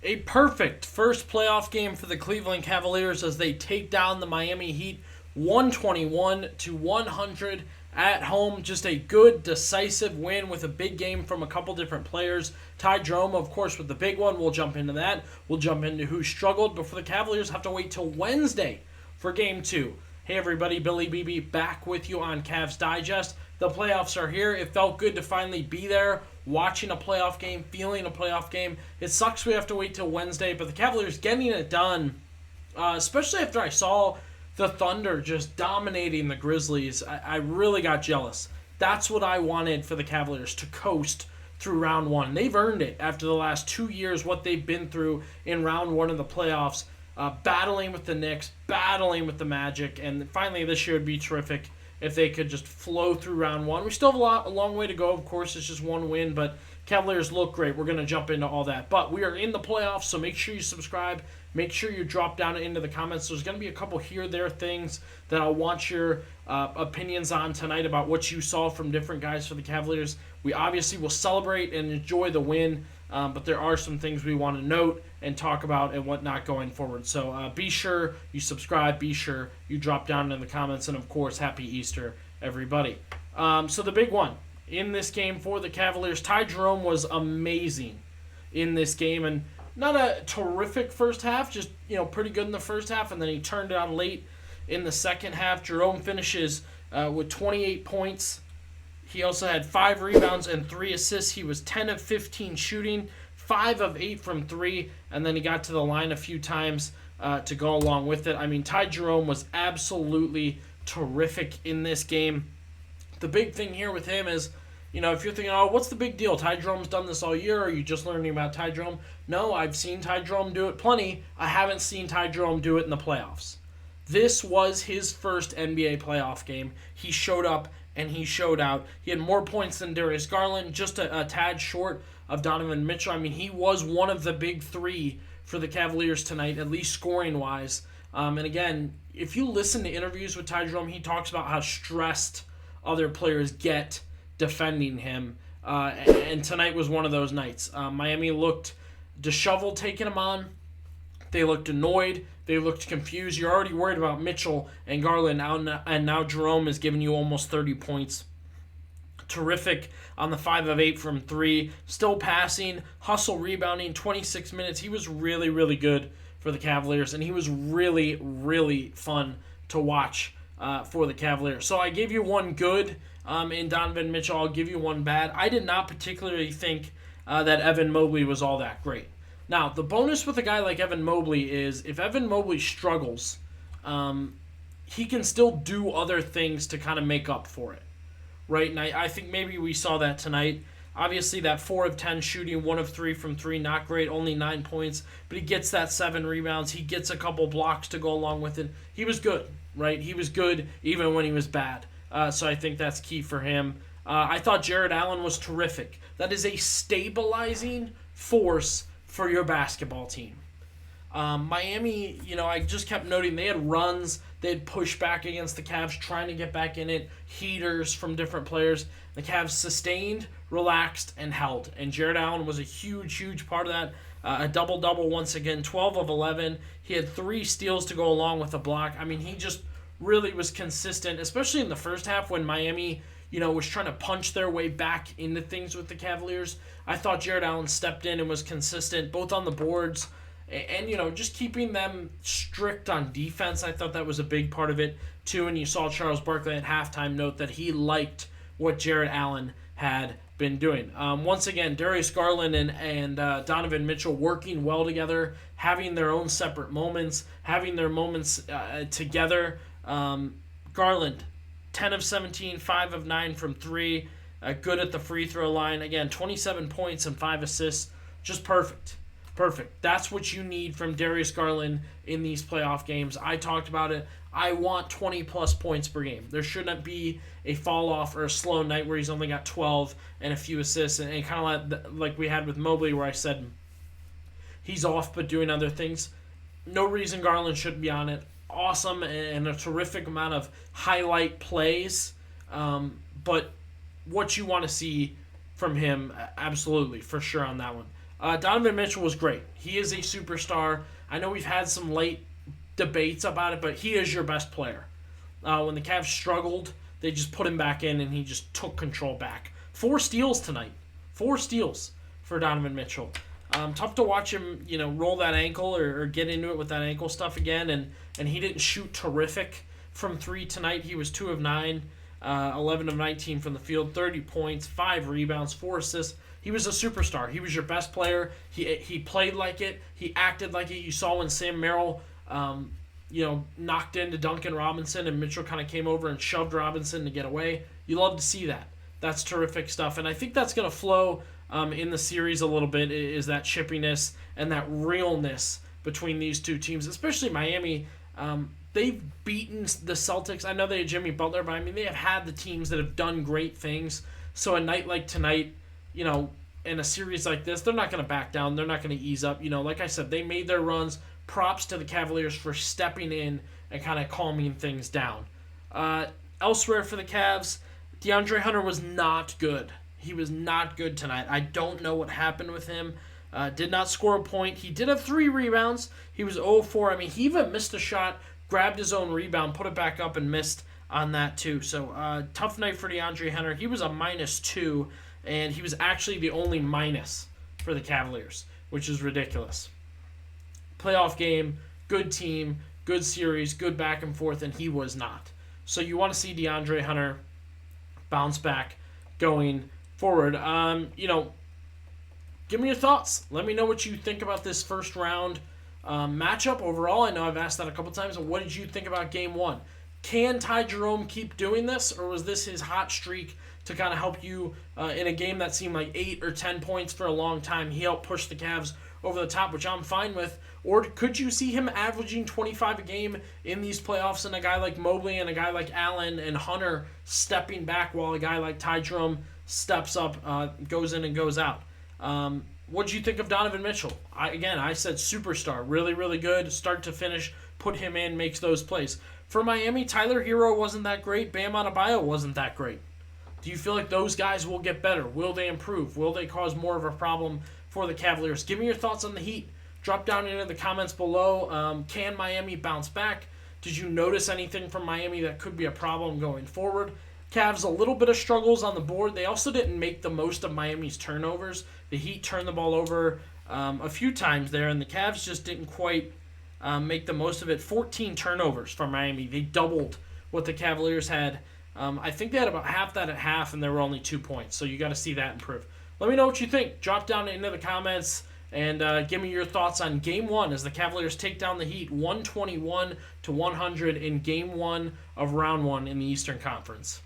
A perfect first playoff game for the Cleveland Cavaliers as they take down the Miami Heat 121-100 at home. Just a good, decisive win with a big game from a couple different players. Ty Jerome, of course, with the big one. We'll jump into that. We'll jump into who struggled before the Cavaliers have to wait till Wednesday for Game 2. Hey everybody, Billy BB back with you on Cavs Digest. The playoffs are here. It felt good to finally be there, watching a playoff game, feeling a playoff game. It sucks we have to wait till Wednesday, but the Cavaliers getting it done, especially after I saw the Thunder just dominating the Grizzlies. I really got jealous. That's what I wanted for the Cavaliers, to coast through round one. They've earned it after the last 2 years, what they've been through in round one of the playoffs, battling with the Knicks, battling with the Magic, and finally this year would be terrific if they could just flow through round one. We still have a long way to go. Of course, it's just one win, but Cavaliers look great. We're going to jump into all that. But we are in the playoffs, so make sure you subscribe. Make sure you drop down into the comments. There's going to be a couple there things that I'll want your opinions on tonight about what you saw from different guys for the Cavaliers. We obviously will celebrate and enjoy the win, but there are some things we want to note and talk about and whatnot going forward. So be sure you subscribe. Be sure you drop down in the comments. And, of course, happy Easter, everybody. So the big one in this game for the Cavaliers, Ty Jerome was amazing in this game. And not a terrific first half, just pretty good in the first half, and then he turned it on late in the second half. Jerome finishes with 28 points. He also had 5 rebounds and 3 assists. He was 10 of 15 shooting, 5 of 8 from 3, and then he got to the line a few times to go along with it. I mean, Ty Jerome was absolutely terrific in this game. The big thing here with him is, if you're thinking, oh, what's the big deal? Ty Jerome's done this all year. Are you just learning about Ty Jerome? No, I've seen Ty Jerome do it plenty. I haven't seen Ty Jerome do it in the playoffs. This was his first NBA playoff game. He showed up and he showed out. He had more points than Darius Garland, just a tad short of Donovan Mitchell. I mean, he was one of the big three for the Cavaliers tonight, at least scoring-wise. And again, if you listen to interviews with Ty Jerome, he talks about how stressed other players get defending him, and tonight was one of those nights. Miami looked disheveled taking him on. They looked annoyed. They looked confused. You're already worried about Mitchell and Garland, and now Jerome is giving you almost 30 points. Terrific on the 5 of 8 from 3. Still passing, hustle, rebounding, 26 minutes. He was really, really good for the Cavaliers, and he was really, really fun to watch for the Cavaliers. So I gave you one good in Donovan Mitchell. I'll give you one bad. I did not particularly think that Evan Mobley was all that great. Now, the bonus with a guy like Evan Mobley is if Evan Mobley struggles, he can still do other things to kind of make up for it, right? And I think maybe we saw that tonight. Obviously, that 4 of 10 shooting, 1 of 3 from 3, not great, only 9 points, but he gets that 7 rebounds. He gets a couple blocks to go along with it. He was good, right? He was good even when he was bad. So I think that's key for him. I thought Jarrett Allen was terrific. That is a stabilizing force for your basketball team. Miami, I just kept noting they had runs. They had pushed back against the Cavs, trying to get back in it. Heaters from different players. The Cavs sustained, relaxed, and held. And Jarrett Allen was a huge, huge part of that. A double-double once again, 12 of 11. He had 3 steals to go along with a block. I mean, he just really was consistent, especially in the first half when Miami, was trying to punch their way back into things with the Cavaliers. I thought Jarrett Allen stepped in and was consistent, both on the boards and just keeping them strict on defense. I thought that was a big part of it, too. And you saw Charles Barkley at halftime note that he liked what Jarrett Allen had been doing. Once again, Darius Garland and Donovan Mitchell working well together, having their own separate moments, having their moments together. Garland, 10 of 17, 5 of 9 from 3, good at the free throw line. Again, 27 points and 5 assists, just perfect. Perfect. That's what you need from Darius Garland in these playoff games. I talked about it. I want 20-plus points per game. There shouldn't be a fall-off or a slow night where he's only got 12 and a few assists, and kind of like we had with Mobley where I said he's off but doing other things. No reason Garland shouldn't be on it. Awesome and a terrific amount of highlight plays, but what you want to see from him, absolutely, for sure on that one. Donovan Mitchell was great. He is a superstar. I know we've had some late debates about it, but he is your best player. When the Cavs struggled, they just put him back in, and he just took control back. 4 steals tonight. 4 steals for Donovan Mitchell. Tough to watch him, roll that ankle or get into it with that ankle stuff again, and he didn't shoot terrific from 3 tonight. He was 2 of 9, 11 of 19 from the field, 30 points, 5 rebounds, 4 assists. He was a superstar. He was your best player. He played like it. He acted like it. You saw when Sam Merrill, knocked into Duncan Robinson and Mitchell kind of came over and shoved Robinson to get away. You love to see that. That's terrific stuff. And I think that's going to flow in the series a little bit, is that chippiness and that realness between these two teams, especially Miami. They've beaten the Celtics. I know they had Jimmy Butler, but they have had the teams that have done great things. So a night like tonight, in a series like this, they're not going to back down. They're not going to ease up. Like I said, they made their runs. Props to the Cavaliers for stepping in and kind of calming things down. Elsewhere for the Cavs, DeAndre Hunter was not good. He was not good tonight. I don't know what happened with him. Did not score a point. He did have 3 rebounds. He was 0 4. He even missed a shot, grabbed his own rebound, put it back up, and missed on that too. So tough night for DeAndre Hunter. He was a -2, and he was actually the only minus for the Cavaliers, which is ridiculous. Playoff game, good team, good series, good back and forth, and he was not. So you want to see DeAndre Hunter bounce back going forward. Give me your thoughts. Let me know what you think about this first round matchup overall. I know I've asked that a couple times. What did you think about Game 1? Can Ty Jerome keep doing this, or was this his hot streak to kind of help you in a game that seemed like 8 or 10 points for a long time? He helped push the Cavs over the top, which I'm fine with. Or could you see him averaging 25 a game in these playoffs, and a guy like Mobley and a guy like Allen and Hunter stepping back while a guy like Ty Jerome steps up, goes in and goes out? What did you think of Donovan Mitchell? I said superstar. Really, really good. Start to finish, put him in, makes those plays. For Miami, Tyler Hero wasn't that great. Bam Adebayo wasn't that great. Do you feel like those guys will get better? Will they improve? Will they cause more of a problem for the Cavaliers? Give me your thoughts on the Heat. Drop down into the comments below. Can Miami bounce back? Did you notice anything from Miami that could be a problem going forward? Cavs, a little bit of struggles on the board. They also didn't make the most of Miami's turnovers. The Heat turned the ball over a few times there, and the Cavs just didn't quite make the most of it. 14 turnovers from Miami. They doubled what the Cavaliers had. I think they had about half that at half, and there were only 2 points. So you got to see that improve. Let me know what you think. Drop down into the comments and give me your thoughts on Game 1 as the Cavaliers take down the Heat 121-100 in Game 1 of Round 1 in the Eastern Conference.